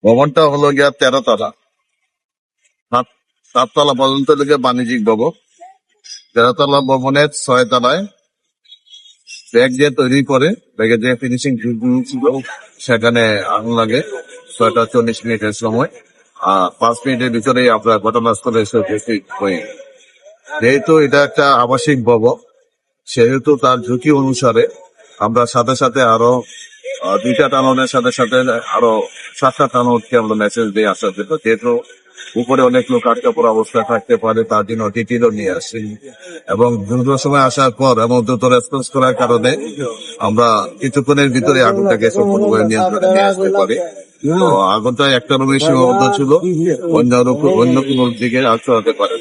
ভবনটা হলো গিয়া 13 তলা, 7 তলা পর্যন্ত লেগে বাণিজ্যিক ভবন। 13 তলা ভবনের 6 তলায় ব্যাগ দিয়ে তৈরি করে, ব্যাগে যে ফিনিশিং ছিল সেখানে আগুন লাগে 6টা 40 মিনিটের সময়। আর 5 মিনিটের ভিতরেই আমরা ঘটনাস্থলে এসে উপস্থিত হই। যেহেতু এটা একটা আবাসিক ভবন, সেহেতু তার ঝুঁকি অনুসারে আমরা সাথে সাথে আরো 2টা টাননের সাথে সাথে আরো 7টা টাননকে আমরা মেসেজ দিয়ে আসার জন্য, যেহেতু উপরে অনেক লোক আটকা পড়া অবস্থায় থাকতে পারে, তার জন্য টিটিরও নিয়ে আসি। এবং দ্রুত সময় আসার পর এবং দ্রুত রেসপন্স করার কারণে আমরা কিছুক্ষণের ভিতরে আগুনটাকে সম্পূর্ণভাবে নিয়ন্ত্রণে নিয়ে আসতে পারি। তো আগুনটা একটা রুমে সীমাবদ্ধ ছিল, অন্য কোনো দিকে ছড়াতে পারে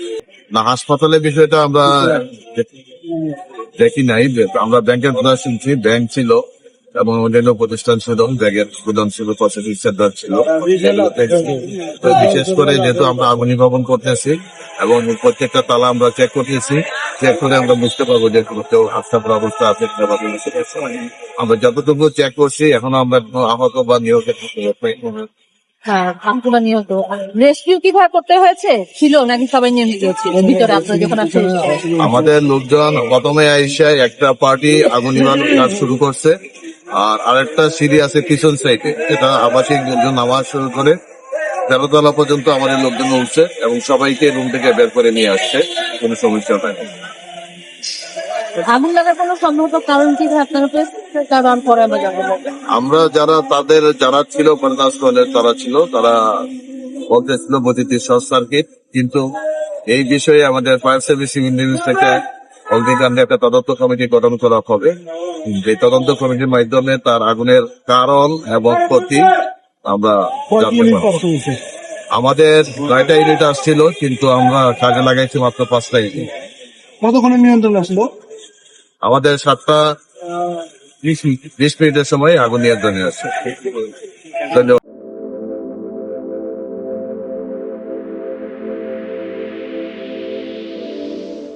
না। হাসপাতালের বিষয়টা আমরা দেখি নাই। আমরা ব্যাংকের কথা শুনছি, ব্যাংক ছিল এবং অন্যান্য প্রতিষ্ঠান ছিল, ব্যাগের গুদাম ছিল, প্রসেসিং সেন্টার ছিল। তো বিশেষ করে যেহেতু আমরা আগুনি ভবন করতেছি এবং প্রত্যেকটা তালা আমরা চেক করতেছি, চেক করে আমরা বুঝতে পারবো যে কেউ হাসপাতাল অবস্থা আছে কিনা বা কোনো সমস্যা নাই। আমরা যতটুকু চেক করছি এখনো আমরা কোনো আহত বা নিহতের হ্যাঁ, আন্তলা নিহত। রেস্কিউ কিভাবে করতে হয়েছে ছিল নাকি সবাই নিয়মিত ছিল ভিতরে আপনারা যখন আসলে? আমাদের লোকজন প্রথমে আইসা একটা পার্টি আগুন নিবানোর কাজ শুরু করছে, আর আরেকটা সিঁড়ি আছে পিছন সাইডে, যেটা আবাসিক লোকজন নামা শুরু করে 13 তলা পর্যন্ত আমাদের লোকজন উঠছে এবং সবাইকে রুম থেকে বের করে নিয়ে আসছে, কোনো সমস্যা হয়নি। আগুন লাগার কোনো সম্ভাব্য কারণ কি আপনারা পেয়েছেন? কারণ পরে আমরা জানবো। আমরা যারা ছিল ঘটনাস্থলে, তারা বলতেছিল বৈদ্যুতিক শর্ট সার্কিট, কিন্তু এই বিষয়ে আমাদের ফায়ার সার্ভিস সিভিল ডিফেন্স থেকে অগ্নিকাণ্ডে একটা তদন্ত কমিটি গঠন করা হবে। এই তদন্ত কমিটির মাধ্যমে তার আগুনের কারণ এবং ক্ষতি আমরা জানতে পারবো। আমাদের 9টা ইউনিট আসছিল, কিন্তু আমরা কাজে লাগাইছি মাত্র 5টা ইউনিট। কতক্ষণের নিয়ন্ত্রণ আসলো? আমাদের 7টা 20 মিনিটের সময় আগুন নিয়ন্ত্রণে আসছে। ধন্যবাদ।